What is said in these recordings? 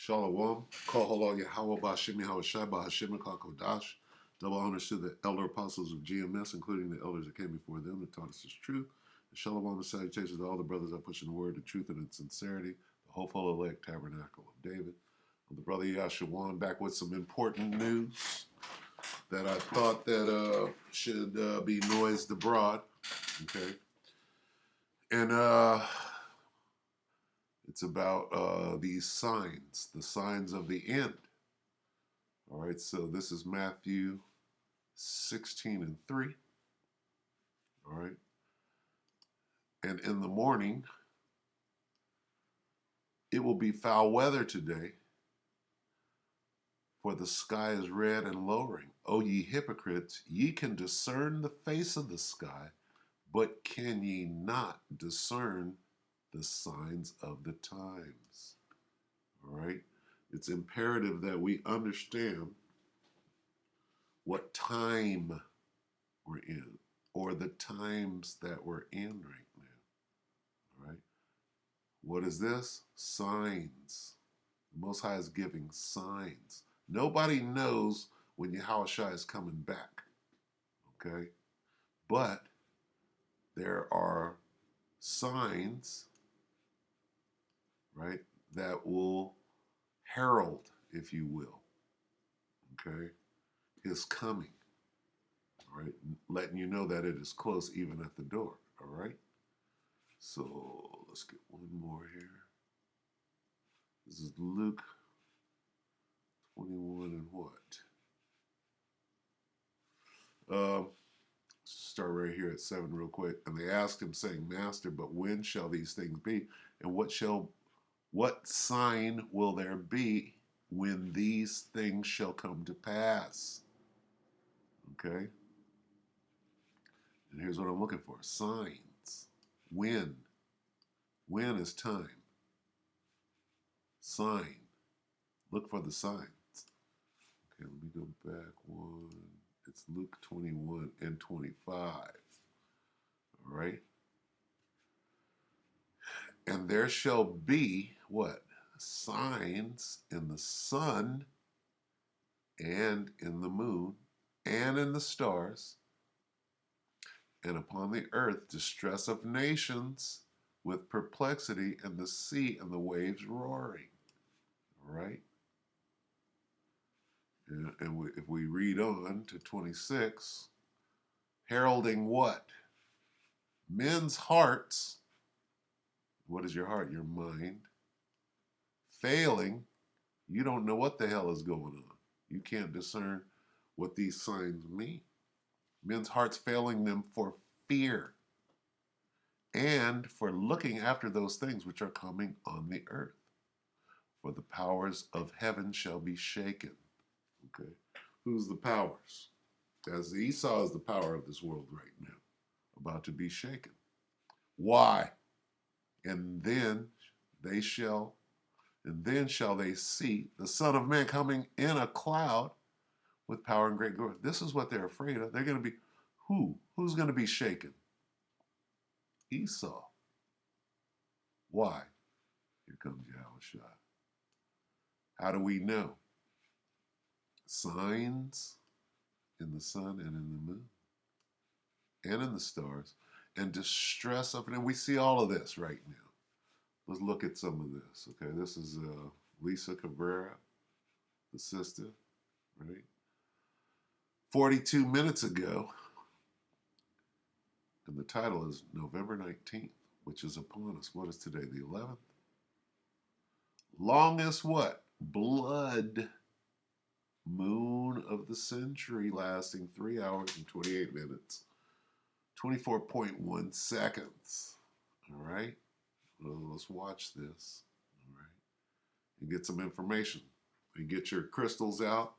Shalom, Koholo Yahweh Bashimi Hawashai Bahashim Kodash. Double honors to the elder apostles of GMS, including the elders that came before them that taught us this truth. And shalom and salutations to all the brothers that push in the word, the truth, and its sincerity, the hopeful elect tabernacle of David. I'm the brother Yashawan back with some important news that I thought that should be noised abroad. Okay. And it's about these signs, the signs of the end. All right, so this is Matthew 16 and 3. All right. And in the morning, it will be foul weather today, for the sky is red and lowering. O ye hypocrites, ye can discern the face of the sky, but can ye not discern the signs of the times? All right. It's imperative that we understand what time we're in, or the times that we're in right now. All right. What is this? Signs. The Most High is giving signs. Nobody knows when Yahushua is coming back. Okay? But there are signs, right, that will herald, if you will, okay, his coming. All right? Letting you know that it is close even at the door. All right? So let's get one more here. This is Luke 21 and what? Start right here at 7 real quick. And they asked him, saying, Master, but when shall these things be? And what sign will there be when these things shall come to pass? Okay? And here's what I'm looking for. Signs. When? When is time? Sign. Look for the signs. Okay, let me go back one. It's Luke 21 and 25. All right? And there shall be, what? Signs in the sun and in the moon and in the stars, and upon the earth distress of nations with perplexity, and the sea and the waves roaring. All right? If we read on to 26, heralding what? Men's hearts. What is your heart? Your mind. Failing. You don't know what the hell is going on. You can't discern what these signs mean. Men's hearts failing them for fear and for looking after those things which are coming on the earth. For the powers of heaven shall be shaken. Okay. Who's the powers? As Esau is the power of this world right now, about to be shaken. Why? And then shall they see the Son of Man coming in a cloud with power and great glory. This is what they're afraid of. They're going to be, who's going to be shaken? Esau. Why? Here comes Yahushua. How do we know? Signs in the sun and in the moon and in the stars, and distress of it. And we see all of this right now. Let's look at some of this. Okay, this is Lisa Cabrera, the sister, right? 42 minutes ago, and the title is November 19th, which is upon us. What is today, the 11th? Longest what? Blood moon of the century, lasting 3 hours and 28 minutes, 24.1 seconds. All right? Well, let's watch this. All right? And get some information. And get your crystals out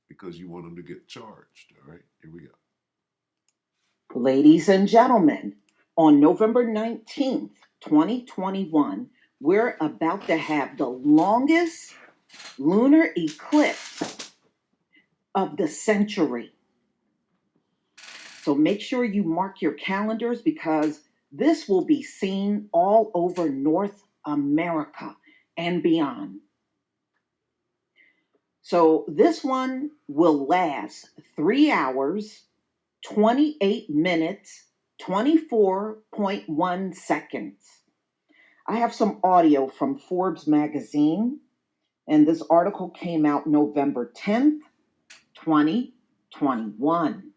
because you want them to get charged. All right? Here we go. Ladies and gentlemen, on November 19th, 2021, we're about to have the longest lunar eclipse of the century. So make sure you mark your calendars because this will be seen all over North America and beyond. So this one will last 3 hours, 28 minutes, 24.1 seconds. I have some audio from Forbes magazine, and this article came out November 10th, 2021.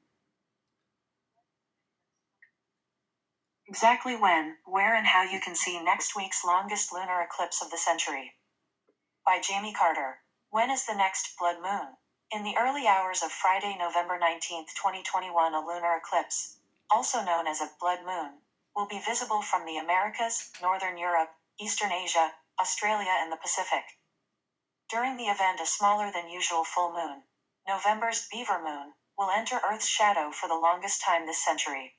Exactly when, where, and how you can see next week's longest lunar eclipse of the century. By Jamie Carter. When is the next blood moon? In the early hours of Friday, November 19th, 2021, a lunar eclipse, also known as a blood moon, will be visible from the Americas, Northern Europe, Eastern Asia, Australia, and the Pacific. During the event, a smaller than usual full moon, November's beaver moon, will enter Earth's shadow for the longest time this century.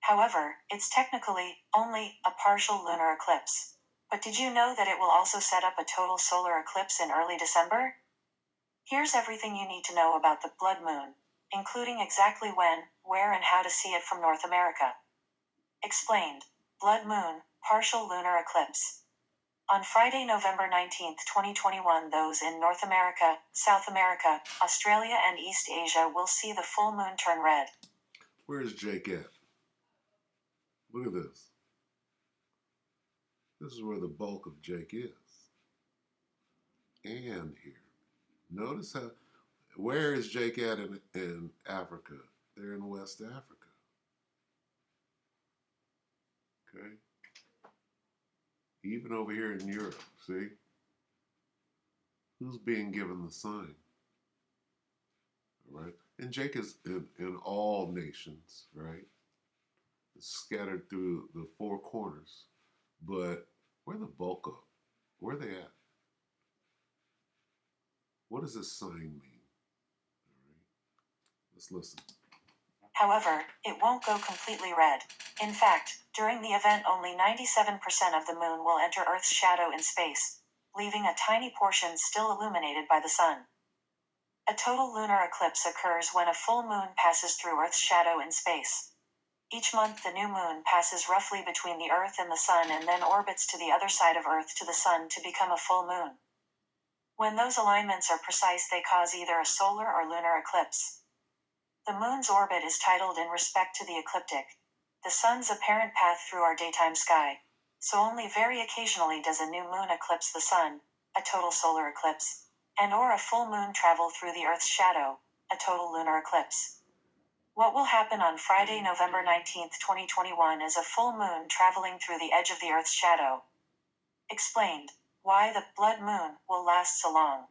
However, it's technically only a partial lunar eclipse. But did you know that it will also set up a total solar eclipse in early December? Here's everything you need to know about the blood moon, including exactly when, where, and how to see it from North America. Explained. Blood moon, partial lunar eclipse. On Friday, November 19th, 2021, those in North America, South America, Australia, and East Asia will see the full moon turn red. Where's Jake at? Look at this. This is where the bulk of Jake is. And here. Notice how, where is Jake at in Africa? They're in West Africa. Okay? Even over here in Europe, see? Who's being given the sign? All right? And Jake is in all nations, right? It's scattered through the four corners. But where the bulk of? Where are they at? What does this sign mean? All right? Let's listen. However, it won't go completely red. In fact, during the event, only 97% of the moon will enter Earth's shadow in space, leaving a tiny portion still illuminated by the sun. A total lunar eclipse occurs when a full moon passes through Earth's shadow in space. Each month, the new moon passes roughly between the Earth and the sun and then orbits to the other side of Earth to the sun to become a full moon. When those alignments are precise, they cause either a solar or lunar eclipse. The moon's orbit is titled in respect to the ecliptic, the sun's apparent path through our daytime sky, so only very occasionally does a new moon eclipse the sun, a total solar eclipse, and or a full moon travel through the Earth's shadow, a total lunar eclipse. What will happen on Friday, November 19th, 2021 is a full moon traveling through the edge of the Earth's shadow. Explained. Why the blood moon will last so long.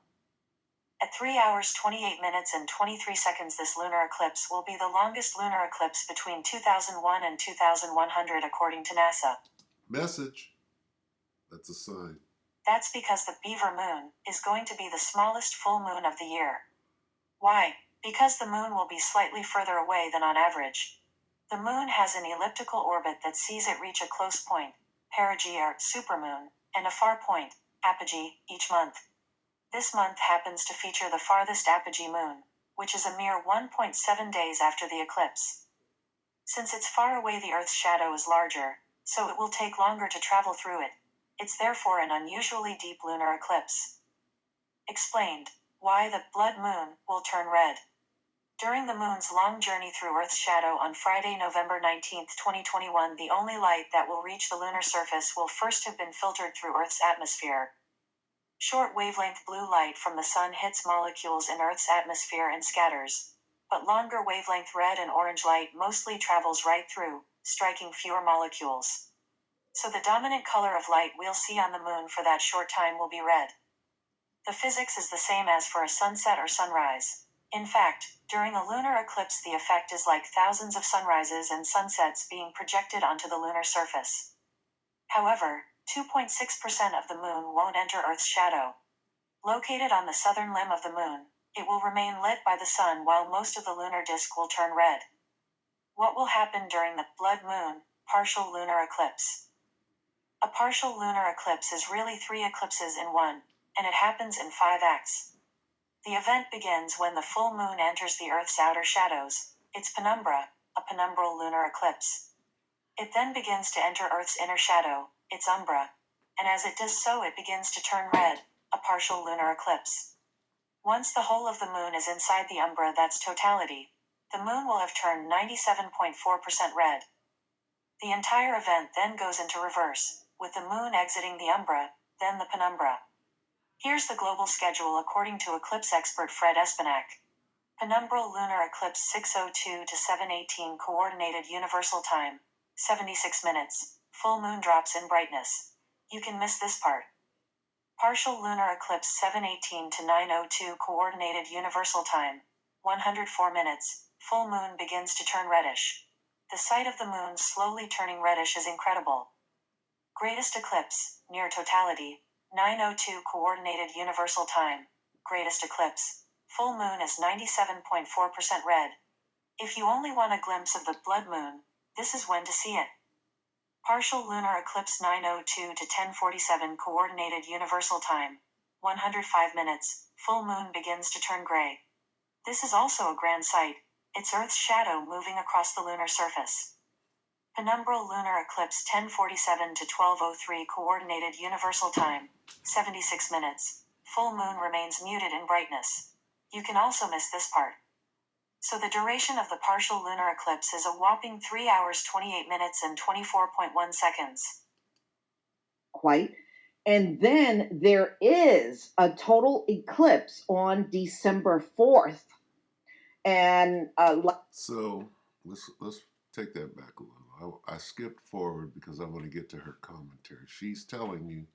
At 3 hours 28 minutes and 23 seconds, this lunar eclipse will be the longest lunar eclipse between 2001 and 2100 according to NASA. Message. That's a sign. That's because the beaver moon is going to be the smallest full moon of the year. Why? Because the moon will be slightly further away than on average. The moon has an elliptical orbit that sees it reach a close point, perigee or supermoon, and a far point, apogee, each month. This month happens to feature the farthest apogee moon, which is a mere 1.7 days after the eclipse. Since it's far away, the Earth's shadow is larger, so it will take longer to travel through it. It's therefore an unusually deep lunar eclipse. Explained. Why the blood moon will turn red. During the moon's long journey through Earth's shadow on Friday, November 19th, 2021, the only light that will reach the lunar surface will first have been filtered through Earth's atmosphere. Short wavelength blue light from the sun hits molecules in Earth's atmosphere and scatters, but longer wavelength red and orange light mostly travels right through, striking fewer molecules. So the dominant color of light we'll see on the moon for that short time will be red. The physics is the same as for a sunset or sunrise. In fact, during a lunar eclipse, the effect is like thousands of sunrises and sunsets being projected onto the lunar surface. However, 2.6% of the moon won't enter Earth's shadow. Located on the southern limb of the moon, it will remain lit by the sun while most of the lunar disk will turn red. What will happen during the blood moon, partial lunar eclipse? A partial lunar eclipse is really 3 eclipses in one, and it happens in 5 acts. The event begins when the full moon enters the Earth's outer shadows, its penumbra, a penumbral lunar eclipse. It then begins to enter Earth's inner shadow, its umbra, and as it does so, it begins to turn red, a partial lunar eclipse. Once the whole of the moon is inside the umbra, that's totality, the moon will have turned 97.4% red. The entire event then goes into reverse, with the moon exiting the umbra, then the penumbra. Here's the global schedule according to eclipse expert Fred Espenak. Penumbral lunar eclipse 6:02 to 7:18 Coordinated Universal Time, 76 minutes. Full moon drops in brightness. You can miss this part. Partial lunar eclipse 7:18 to 9:02 Coordinated Universal Time, 104 minutes. Full moon begins to turn reddish. The sight of the moon slowly turning reddish is incredible. Greatest eclipse, near totality, 9:02 Coordinated Universal Time. Greatest eclipse. Full moon is 97.4% red. If you only want a glimpse of the blood moon, this is when to see it. Partial lunar eclipse 9:02 to 10:47 Coordinated Universal Time, 105 minutes. Full moon begins to turn gray. This is also a grand sight. It's Earth's shadow moving across the lunar surface. Penumbral lunar eclipse 10:47 to 12:03 Coordinated Universal Time, 76 minutes. Full moon remains muted in brightness. You can also miss this part. So the duration of the partial lunar eclipse is a whopping 3 hours 28 minutes and 24.1 seconds. Quite. And then there is a total eclipse on December 4th. And So let's take that back a little. I skipped forward because I want to get to her commentary. She's telling you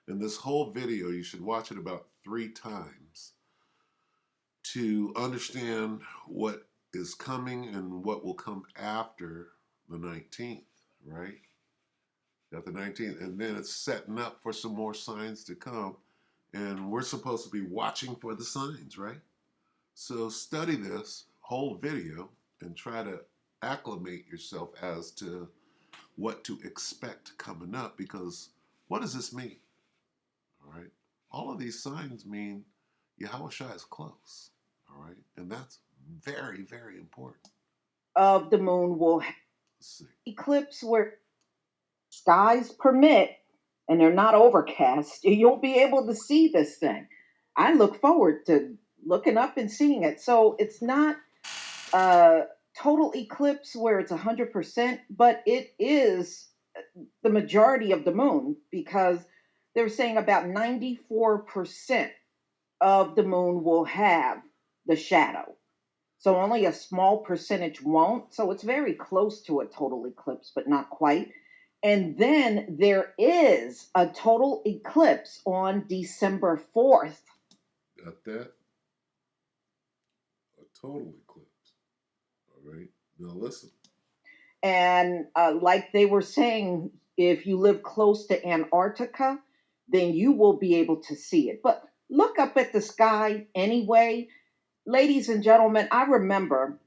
in this whole video, you should watch it about 3 times to understand what is coming and what will come after the 19th, right? Got the 19th, and then it's setting up for some more signs to come, and we're supposed to be watching for the signs, right? So study this whole video and try to acclimate yourself as to what to expect coming up, because what does this mean? All right. All of these signs mean Yahweh Shai is close. All right. And that's very, very important. of the moon will eclipse where skies permit and they're not overcast. You'll be able to see this thing. I look forward to looking up and seeing it. So it's not a total eclipse where it's 100%, but it is the majority of the moon because they're saying about 94% of the moon will have the shadow. So only a small percentage won't. So it's very close to a total eclipse, but not quite. And then there is a total eclipse on December 4th. Got that? A total eclipse. All right. Now listen. And like they were saying, if you live close to Antarctica, then you will be able to see it. But look up at the sky anyway. Ladies and gentlemen, I remember,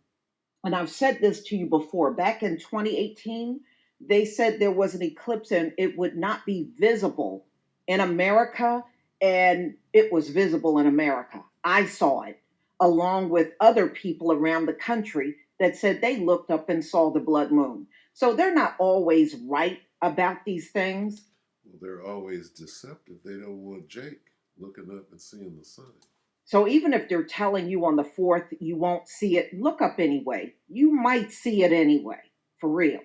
and I've said this to you before, back in 2018, they said there was an eclipse and it would not be visible in America, and it was visible in America. I saw it along with other people around the country that said they looked up and saw the blood moon. So they're not always right about these things. Well, they're always deceptive. They don't want Jake looking up and seeing the sun. So even if they're telling you on the 4th you won't see it, look up anyway. You might see it anyway, for real.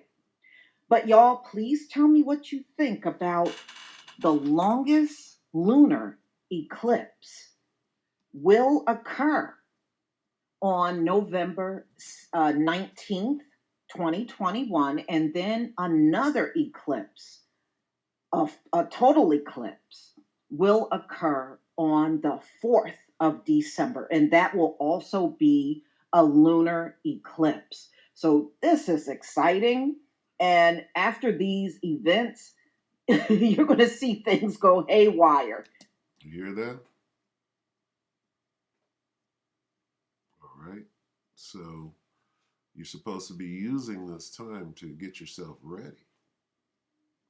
But y'all, please tell me what you think about the longest lunar eclipse will occur on November 19th, 2021, and then another eclipse, a total eclipse, will occur on the 4th of December, and that will also be a lunar eclipse. So this is exciting. And after these events, you're going to see things go haywire. You hear that? All right. So you're supposed to be using this time to get yourself ready.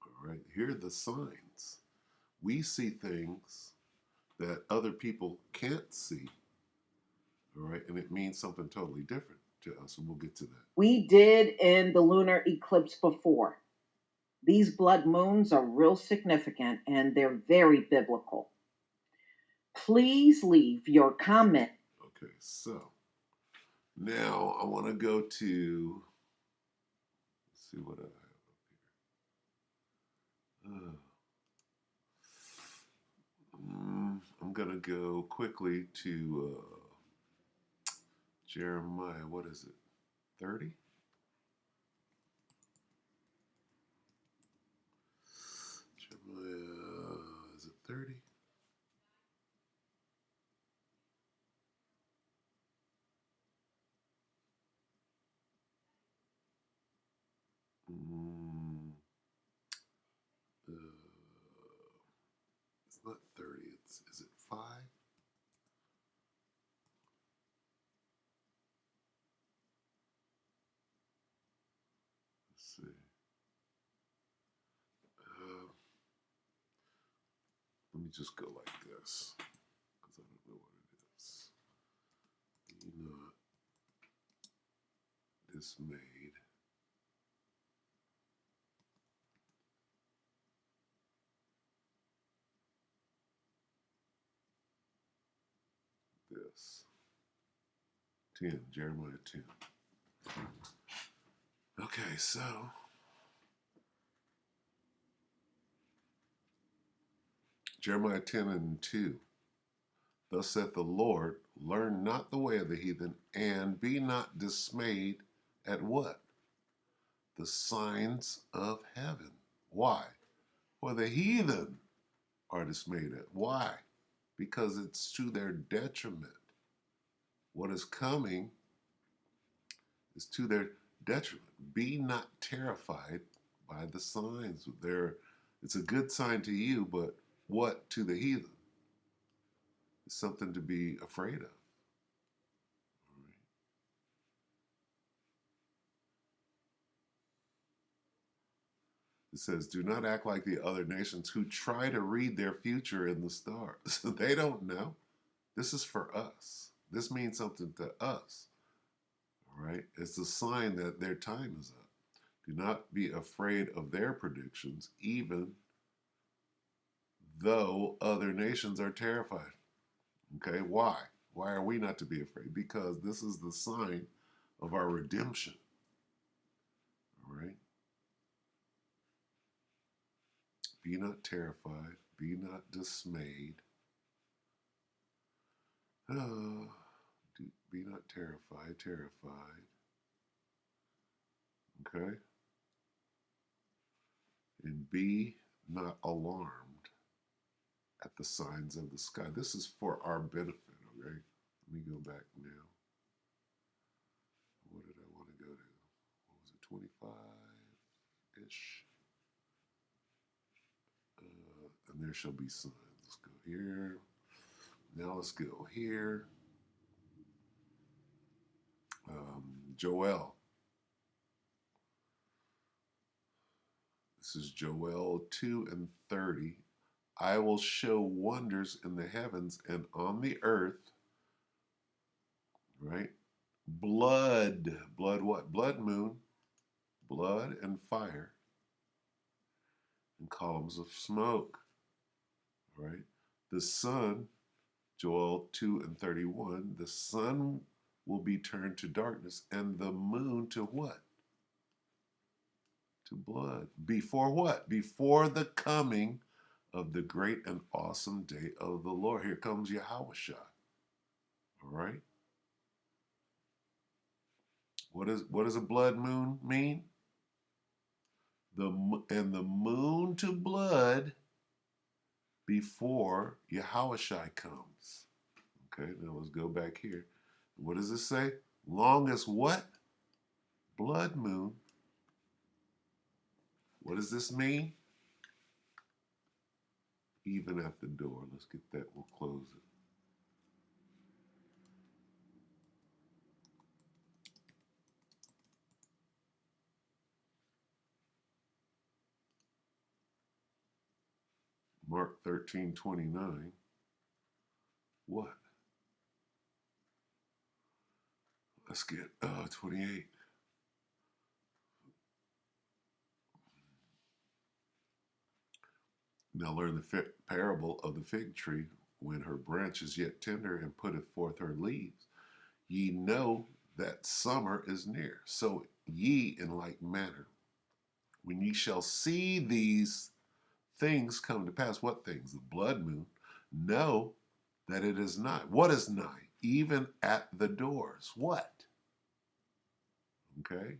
All right. Here are the signs. We see things that other people can't see. All right. And it means something totally different to us. And we'll get to that. We did in the lunar eclipse before. These blood moons are real significant and they're very biblical. Please leave your comment. Okay, so now I want to go to, let's see what I have up here. I'm going to go quickly to Jeremiah, what is it, 30? Jeremiah, is it 30? Mm, uh, it's not 30, is it 5? Let's see. Let me just go like this, because I don't know what it is. Be not dismayed. This. 10, Jeremiah 10. Okay, so Jeremiah 10 and 2. Thus saith the Lord, learn not the way of the heathen, and be not dismayed at what? The signs of heaven. Why? For the heathen are dismayed at. Why? Because it's to their detriment. What is coming is to their detriment. Be not terrified by the signs. It's a good sign to you, but what to the heathen? It's something to be afraid of. It says, do not act like the other nations who try to read their future in the stars. They don't know. This is for us. This means something to us. All right? It's a sign that their time is up. Do not be afraid of their predictions, even though other nations are terrified. Okay? Why? Why are we not to be afraid? Because this is the sign of our redemption. All right? Be not terrified. Be not dismayed. Be not terrified. Okay? And be not alarmed at the signs of the sky. This is for our benefit, okay? Let me go back now. What did I want to go to? What was it, 25-ish? And there shall be signs. Let's go here. Now let's go here. Joel. This is Joel 2 and 30. I will show wonders in the heavens and on the earth, right? Blood what? Blood moon, blood and fire, and columns of smoke, right? The sun, Joel 2 and 31, the sun will be turned to darkness and the moon to what? To blood. Before what? Before the coming of the great and awesome day of the Lord. Here comes Yahushua. All right? What does a blood moon mean? The moon to blood before Yahushua comes. Okay, now let's go back here. What does it say? Long as what? Blood moon. What does this mean? Even at the door. Let's get that. We'll close it. Mark 13:29. What? Let's get 28. Now learn the parable of the fig tree. when her branch is yet tender and putteth forth her leaves, ye know that summer is near. So ye in like manner, when ye shall see these things come to pass, what things? The blood moon, know that it is nigh. What is nigh? Even at the doors. What? Okay?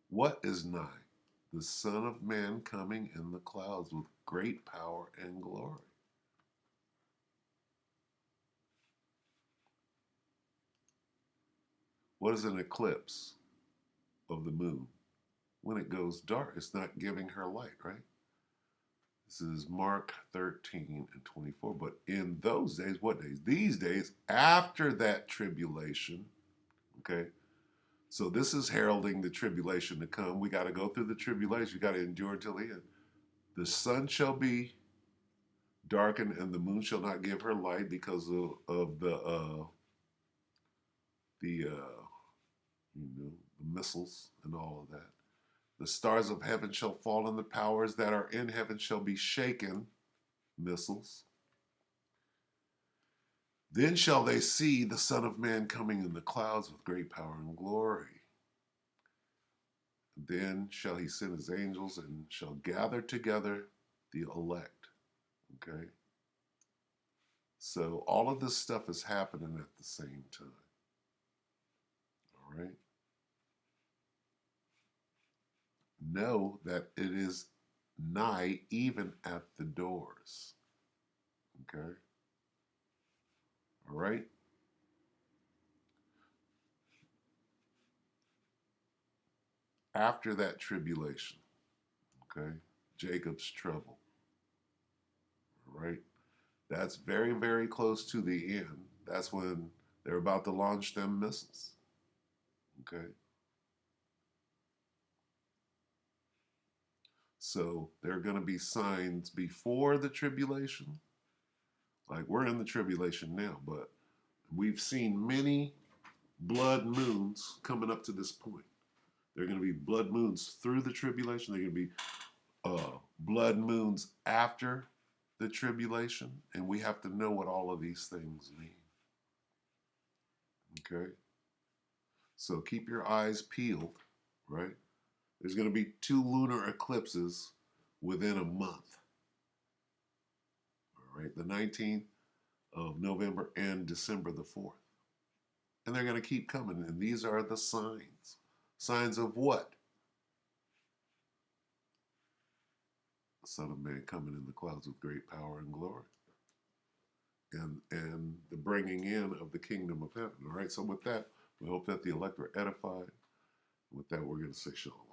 What is nigh? The Son of Man coming in the clouds with great power and glory. What is an eclipse of the moon? When it goes dark, it's not giving her light, right? This is Mark 13 and 24. But in those days, what days? These days, after that tribulation, okay? So this is heralding the tribulation to come. We got to go through the tribulation. You got to endure till the end. The sun shall be darkened and the moon shall not give her light because of the the missiles and all of that. The stars of heaven shall fall, and the powers that are in heaven shall be shaken. Missiles. Then shall they see the Son of Man coming in the clouds with great power and glory. Then shall he send his angels and shall gather together the elect. Okay? So all of this stuff is happening at the same time. All right? Know that it is nigh, even at the doors. Okay? All right? After that tribulation, okay? Jacob's trouble. All right? That's very, very close to the end. That's when they're about to launch them missiles. Okay? So there are going to be signs before the tribulation. Like we're in the tribulation now, but we've seen many blood moons coming up to this point. There are going to be blood moons through the tribulation. There are going to be blood moons after the tribulation. And we have to know what all of these things mean. Okay? So keep your eyes peeled, right? There's going to be 2 lunar eclipses within a month. All right, the 19th of November and December the 4th. And they're going to keep coming. And these are the signs. Signs of what? The Son of Man coming in the clouds with great power and glory. And the bringing in of the kingdom of heaven. All right, so with that, we hope that the elect were edified. With that, we're going to say shalom.